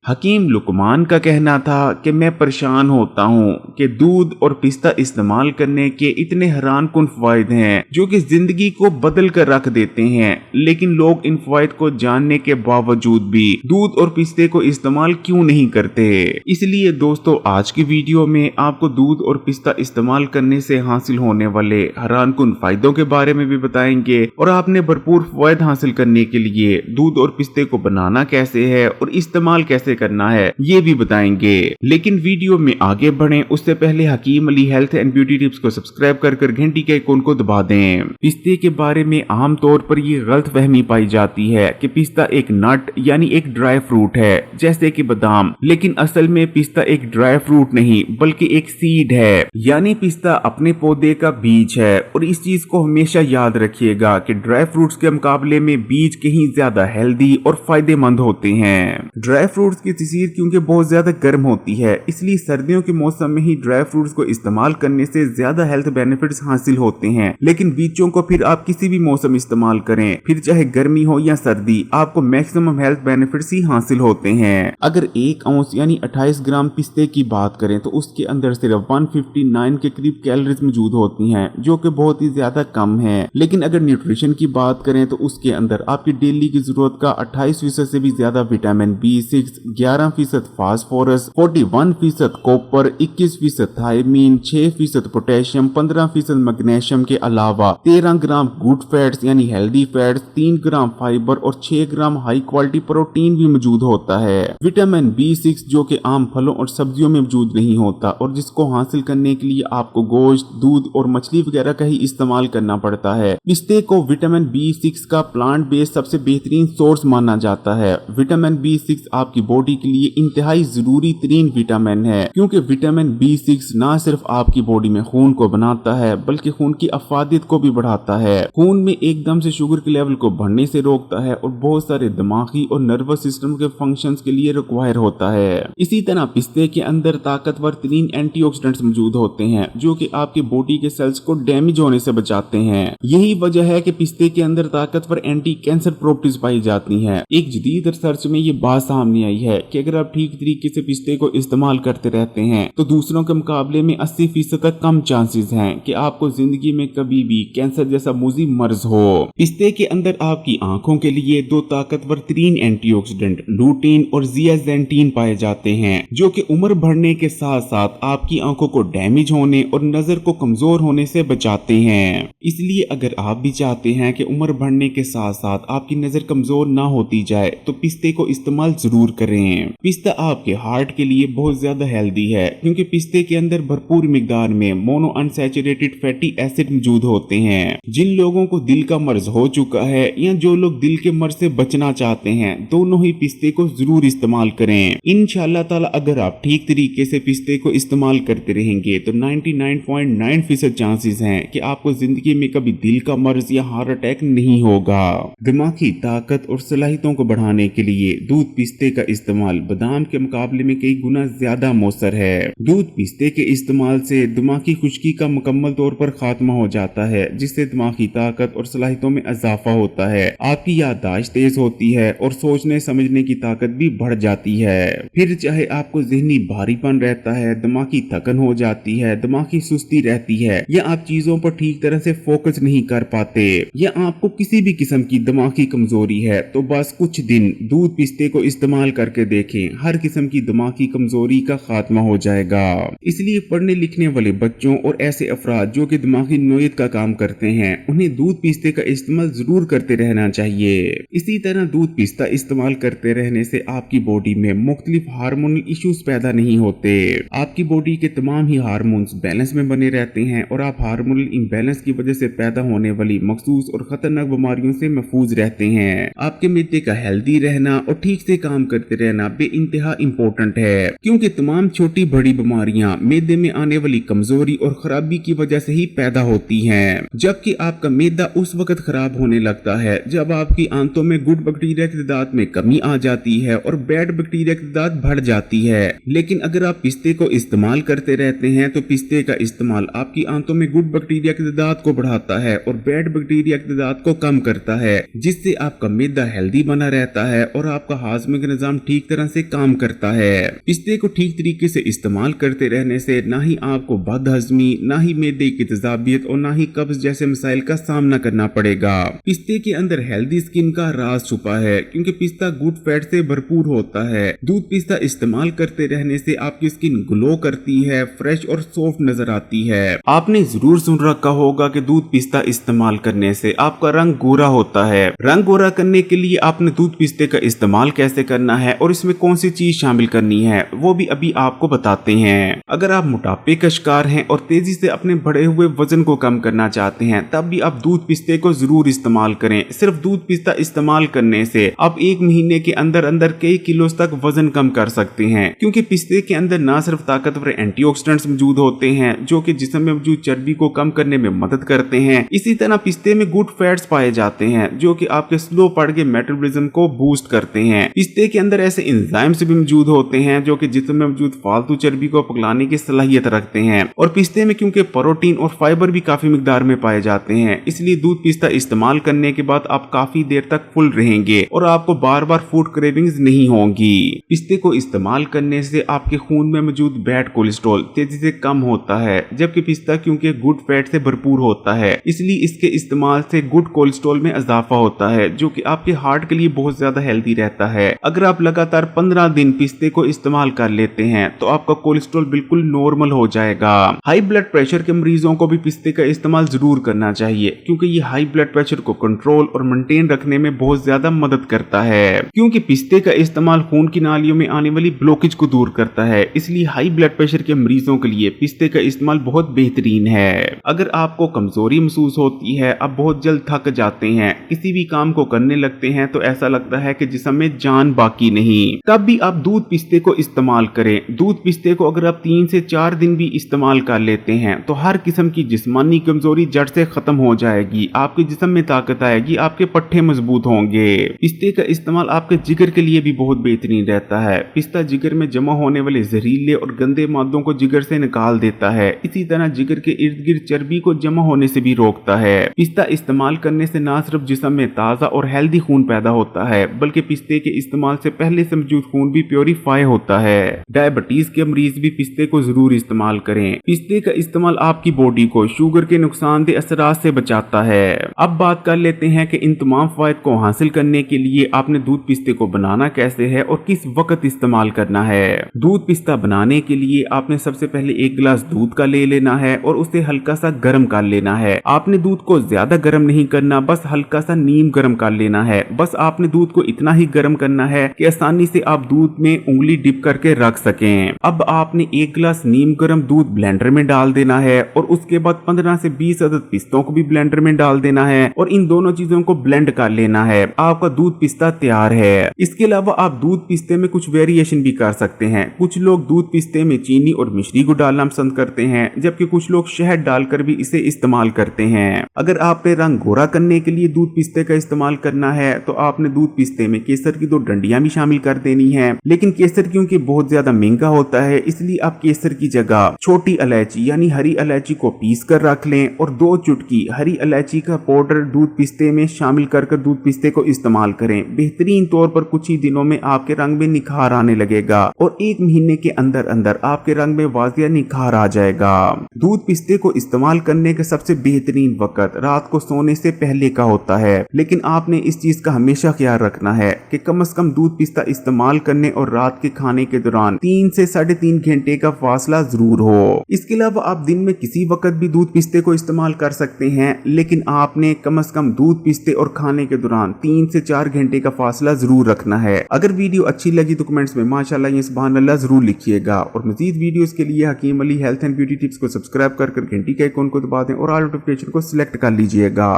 हकीम लुकमान का कहना था कि मैं परेशान होता हूँ कि दूध और पिस्ता इस्तेमाल करने के इतने हैरान कुन फायदे हैं जो कि जिंदगी को बदल कर रख देते हैं, लेकिन लोग इन फायदे को जानने के बावजूद भी दूध और पिस्ते को इस्तेमाल क्यों नहीं करते। इसलिए दोस्तों, आज की वीडियो में आपको दूध और पिस्ता इस्तेमाल करने से हासिल होने वाले हैरान कुन फायदों के बारे में भी बताएंगे और आपने भरपूर फायदे हासिल करने के लिए दूध और पिस्ते को बनाना कैसे है और इस्तेमाल कैसे करना है ये भी बताएंगे। लेकिन वीडियो में आगे बढ़ें उससे पहले Hakim Ali health and beauty tips को सब्सक्राइब कर घंटी के आइकॉन को दबा दें। पिस्ते के बारे में आम तौर पर ये गलत फहमी पाई जाती है कि पिस्ता एक नट यानी एक ड्राई फ्रूट है जैसे कि बादाम, लेकिन असल में पिस्ता एक ड्राई फ्रूट नहीं बल्कि एक सीड है, यानी पिस्ता अपने पौधे का बीज है। और इस चीज को हमेशा याद रखिएगा कि ड्राई फ्रूट्स के मुकाबले में बीज कहीं ज्यादा हेल्दी और फायदेमंद होते हैं। ड्राई फ्रूट्स की तसीर क्योंकि बहुत ज्यादा गर्म होती है, इसलिए सर्दियों के मौसम में ही ड्राई फ्रूट्स को इस्तेमाल करने से ज्यादा हेल्थ बेनिफिट्स हासिल होते हैं। लेकिन बीजों को फिर आप किसी भी मौसम इस्तेमाल करें, फिर चाहे गर्मी हो या सर्दी, आपको मैक्सिमम हेल्थ बेनिफिट्स ही हासिल होते हैं। अगर 1 औंस यानी 28 ग्राम पिस्ते की बात करें तो उसके अंदर सिर्फ 159 के करीब कैलोरीज मौजूद होती हैं, जो कि बहुत ही ज्यादा कम है। लेकिन अगर न्यूट्रिशन की बात करें तो उसके अंदर आपकी डेली की जरूरत का 28% से भी ज्यादा vitamin B6, 11% phosphorus, 41% copper, 21% thiamine, 6% potassium, 15% magnesium के अलावा 13 ग्राम गुड फैट्स यानी हेल्दी फैट्स, 3 ग्राम फाइबर और 6 ग्राम हाई क्वालिटी प्रोटीन भी मौजूद होता है। विटामिन B6 जो कि आम फलों और सब्जियों में मौजूद नहीं होता और जिसको हासिल करने के लिए आपको गोश्त, दूध और मछली वगैरह का ही इस्तेमाल करना पड़ता है। पिस्ते को विटामिन B6 का प्लांट बेस्ड सबसे बेहतरीन सोर्स माना जाता है। विटामिन B6 आपकी बॉडी के लिए इंतहाई जरूरी तरीन विटामिन है, क्योंकि विटामिन B6 ना सिर्फ आपकी बॉडी में खून को बनाता है बल्कि खून की अफादियत को भी बढ़ाता है। खून में एकदम से शुगर के लेवल को बढ़ने से रोकता है और बहुत सारे दिमागी और नर्वस सिस्टम के फंक्शंस के लिए रिक्वायर होता है। इसी तरह पिस्ते के अंदर ताकतवर तरीन एंटीऑक्सीडेंट्स मौजूद होते हैं जो कि आपकी बॉडी के सेल्स को डैमेज होने से बचाते हैं। यही वजह है कि पिस्ते के अंदर ताकतवर एंटी कैंसर प्रॉपर्टीज पाई जाती हैं। एक जदीद रिसर्च में ये बात सामने आई है कि अगर आप ठीक तरीके से पिस्ते को इस्तेमाल करते रहते हैं तो दूसरों के मुकाबले में 80% तक कम चांसेस हैं कि आपको जिंदगी में कभी भी कैंसर जैसा मुजी मर्ज हो। पिस्ते के अंदर आपकी आंखों के लिए 2 ताकतवर तरीन एंटीऑक्सीडेंट लूटीन और जियाजेंटीन पाए जाते हैं जो कि उम्र बढ़ने के साथ साथ आपकी आंखों को डैमेज होने और नजर को कमजोर होने से बचाते हैं। इसलिए अगर आप भी चाहते हैं कि उम्र बढ़ने के साथ साथ आपकी नजर कमजोर ना होती जाए तो पिस्ते को इस्तेमाल जरूर करें। पिस्ता आपके हार्ट के लिए बहुत ज्यादा हेल्दी है क्योंकि पिस्ते के अंदर भरपूर मिकदार में मोनो अनसैचुरेटेड फैटी एसिड मौजूद होते हैं। जिन लोगों को दिल का मर्ज हो चुका है या जो लोग दिल के मर्ज से बचना चाहते हैं, दोनों ही पिस्ते को जरूर इस्तेमाल करें। इंशाअल्लाह ताला अगर आप ठीक तरीके से पिस्ते को इस्तेमाल करते रहेंगे तो 99.9% चांसेस हैं कि आपको जिंदगी में कभी दिल का मर्ज या हार्ट अटैक नहीं होगा। दिमागी ताकत और सलाहियतों को बढ़ाने के लिए दूध पिस्ते का इस्तेमाल बादाम के मुकाबले में कई गुना ज्यादा मौसर है। दूध पिस्ते के इस्तेमाल से दिमागी खुश्की का मुकम्मल तौर पर खात्मा हो जाता है, जिससे दिमागी ताकत और सलाहियतों में इजाफा होता है। आपकी याददाश्त तेज होती है और सोचने समझने की ताकत भी बढ़ जाती है। फिर चाहे आपको ज़हनी भारीपन रहता है, दिमागी थकन हो जाती है, दिमागी सुस्ती रहती है, या आप चीजों पर ठीक तरह से फोकस नहीं कर पाते, या आपको किसी भी किस्म की दिमागी कमजोरी है, तो बस कुछ दिन दूध पिस्ते को इस्तेमाल करके देखें, हर किस्म की दिमागी कमजोरी का खात्मा हो जाएगा। इसलिए पढ़ने लिखने वाले बच्चों और ऐसे अफराद जो कि दिमागी नोयत का काम करते हैं, उन्हें दूध पिस्ते का इस्तेमाल जरूर करते रहना चाहिए। इसी तरह दूध पिस्ता इस्तेमाल करते रहने से आपकी बॉडी में मुख्तलिफ हार्मोनल इश्यूज पैदा नहीं होते। आपकी बॉडी के तमाम ही हार्मोन्स बैलेंस में बने रहते हैं और आप हार्मोनल इम्बैलेंस की वजह से पैदा होने वाली मखसूस और खतरनाक बीमारियों से महफूज रहते हैं। आपके मिर्दे का हेल्दी रहना और ठीक से काम करते रहना बे इंतहा इम्पोर्टेंट है, क्योंकि तमाम छोटी बड़ी बीमारियां मैदे में आने वाली कमजोरी और खराबी की वजह से ही पैदा होती हैं। जबकि आपका मैदा उस वक्त खराब होने लगता है जब आपकी आंतों में गुड बैक्टीरिया की तादाद में कमी आ जाती है और बैड बैक्टीरिया की तादाद बढ़ जाती है। लेकिन अगर आप पिस्ते को इस्तेमाल करते रहते हैं तो पिस्ते का इस्तेमाल आपकी आंतों में गुड बैक्टीरिया की तादाद को बढ़ाता है और बैड बैक्टीरिया की तादाद को कम करता है, जिससे आपका मैदा हेल्दी बना रहता है और आपका हाजमे का निजाम ठीक तरह से काम करता है। पिस्ते को ठीक तरीके से इस्तेमाल करते रहने से ना ही आपको बदहजमी, ना ही मैदे की तेजाबियत और ना ही कब्ज जैसे मसाइल का सामना करना पड़ेगा। पिस्ते के अंदर हेल्दी स्किन का राज छुपा है, क्योंकि पिस्ता गुड फैट से भरपूर होता है। दूध पिस्ता इस्तेमाल करते रहने से आपकी स्किन ग्लो करती है, फ्रेश और सॉफ्ट नजर आती है। आपने जरूर सुन रखा होगा कि दूध पिस्ता इस्तेमाल करने से आपका रंग गोरा होता है। रंग गोरा करने के लिए आपने दूध पिस्ते का इस्तेमाल कैसे करना है और इसमें कौन सी चीज शामिल करनी है वो भी अभी आपको बताते हैं। अगर आप मोटापे का शिकार हैं और तेजी से अपने बढ़े हुए वजन को कम करना चाहते हैं, तब भी आप दूध पिस्ते को जरूर इस्तेमाल करें। सिर्फ दूध पिस्ता इस्तेमाल करने से आप 1 महीने के अंदर अंदर कई किलो तक वजन कम कर सकते हैं, क्योंकि पिस्ते के अंदर न सिर्फ ताकतवर एंटीऑक्सीडेंट्स मौजूद होते हैं जो कि जिस्म में मौजूद चर्बी को कम करने में मदद करते हैं, इसी तरह पिस्ते में गुड फैट्स पाए जाते हैं जो कि आपके स्लो पड़ के मेटाबॉलिज्म को बूस्ट करते हैं। पिस्ते के अंदर ऐसे एंजाइम्स भी मौजूद होते हैं जो कि जिस्म में मौजूद फालतू चर्बी को पिघलाने की सलाहियत रखते हैं। और पिस्ते में क्योंकि प्रोटीन और फाइबर भी काफी मिकदार में पाए जाते हैं, इसलिए दूध पिस्ता इस्तेमाल करने के बाद आप काफी देर तक फुल रहेंगे और आपको बार बार फूड क्रेविंग्स नहीं होंगी। पिस्ते को इस्तेमाल करने से आपके खून में मौजूद बैड कोलेस्ट्रॉल तेजी से कम होता है, जबकि पिस्ता क्योंकि गुड फैट से भरपूर होता है, इसलिए इसके इस्तेमाल से गुड कोलेस्ट्रॉल में इजाफा होता है जो कि आपके हार्ट के लिए बहुत ज्यादा हेल्दी रहता है। अगर आप लगातार 15 दिन पिस्ते को इस्तेमाल कर लेते हैं तो आपका कोलेस्ट्रॉल बिल्कुल नॉर्मल हो जाएगा। हाई ब्लड प्रेशर के मरीजों को भी पिस्ते का इस्तेमाल जरूर करना चाहिए, क्योंकि ये हाई ब्लड प्रेशर को कंट्रोल और मेंटेन रखने में बहुत ज्यादा मदद करता है। क्योंकि पिस्ते का इस्तेमाल खून की नालियों में आने वाली ब्लॉकेज को दूर करता है, इसलिए हाई ब्लड प्रेशर के मरीजों के लिए पिस्ते का इस्तेमाल बहुत बेहतरीन है। अगर आपको कमजोरी महसूस होती है, आप बहुत जल्द थक जाते हैं, किसी भी काम को करने लगते हैं तो ऐसा लगता है कि जिस्म में जान बाकी नहीं, तब भी आप दूध पिस्ते को इस्तेमाल करें। दूध पिस्ते को अगर आप 3 से 4 दिन भी इस्तेमाल कर लेते हैं तो हर किस्म की जिस्मानी कमजोरी जड़ से खत्म हो जाएगी, आपके जिस्म में ताकत आएगी, आपके पट्टे मजबूत होंगे। पिस्ते का इस्तेमाल आपके जिगर के लिए भी बहुत बेहतरीन रहता है। पिस्ता जिगर में जमा होने वाले जहरीले और गंदे मादों को जिगर से निकाल देता है, इसी तरह जिगर के इर्द गिर्द चर्बी को जमा होने से भी रोकता है। पिस्ता इस्तेमाल करने से न सिर्फ जिस्म में ताजा और हेल्दी खून पैदा होता है, बल्कि पिस्ते के इस्तेमाल से पहले से मौजूद खून भी प्योरीफाई होता है। डायबिटीज के मरीज भी पिस्ते को जरूर इस्तेमाल करें। पिस्ते का इस्तेमाल आपकी बॉडी को शुगर के नुकसानदेह असरात से बचाता है। अब बात कर लेते हैं कि इन तमाम फायद को हासिल करने के लिए आपने दूध पिस्ते को बनाना कैसे है और किस वक्त इस्तेमाल करना है। दूध पिस्ता बनाने के लिए आपने सबसे पहले 1 गिलास दूध का ले लेना है और उसे हल्का सा गर्म कर लेना है। आपने दूध को ज्यादा गर्म नहीं करना, बस हल्का सा नीम गर्म कर लेना है। बस आपने दूध को इतना ही गर्म करना है कि आसानी से आप दूध में उंगली डिप करके रख सकें। अब आपने 1 गिलास नीम गर्म दूध ब्लेंडर में डाल देना है और उसके बाद 15 से 20 अदद पिस्तों को भी ब्लेंडर में डाल देना है और इन दोनों चीजों को ब्लेंड कर लेना है। आपका दूध पिस्ता तैयार है। इसके अलावा आप दूध पिस्ते में कुछ वेरिएशन भी कर सकते हैं। कुछ लोग दूध पिस्ते में चीनी और मिश्री को डालना पसंद करते हैं, जबकि कुछ लोग शहद डालकर भी इसे इस्तेमाल करते हैं। अगर आपने रंग गोरा करने के लिए दूध पिस्ते का इस्तेमाल करना है तो आपने दूध पिस्ते में केसर की 2 डंडियां भी शामिल कर देनी है, लेकिन केसर क्योंकि बहुत ज्यादा महंगा होता है, इसलिए आप केसर की जगह छोटी इलायची यानी हरी इलायची को पीस कर रख लें और 2 चुटकी हरी इलायची का पाउडर दूध पिस्ते में शामिल कर दूध पिस्ते को इस्तेमाल करें। बेहतरीन तौर पर कुछ ही दिनों में आपके रंग में निखार आने लगेगा और 1 महीने के अंदर अंदर आपके रंग में वाजिया निखार आ जाएगा। दूध पिस्ते को इस्तेमाल करने का सबसे बेहतरीन वक्त रात को सोने से पहले का होता है, लेकिन आपने इस चीज का हमेशा ख्याल रखना है कि कम से कम दूध पिस्ता इस्तेमाल करने और रात के खाने के दौरान 3 से 3.5 घंटे का फासला जरूर हो। इसके अलावा आप दिन में किसी वक्त भी दूध पिस्ते को इस्तेमाल कर सकते हैं, लेकिन आपने कम से कम दूध पिस्ते और खाने के दौरान 3 से 4 घंटे का फासला जरूर रखना है। अगर वीडियो अच्छी लगी तो कमेंट्स में माशाल्लाह या सुभान अल्लाह जरूर लिखिएगा और मजीद वीडियोस के लिए Hakim Ali health and beauty tips को सब्सक्राइब कर घंटी के आइकॉन को दबा दें और ऑल नोटिफिकेशन को सिलेक्ट कर लीजिएगा।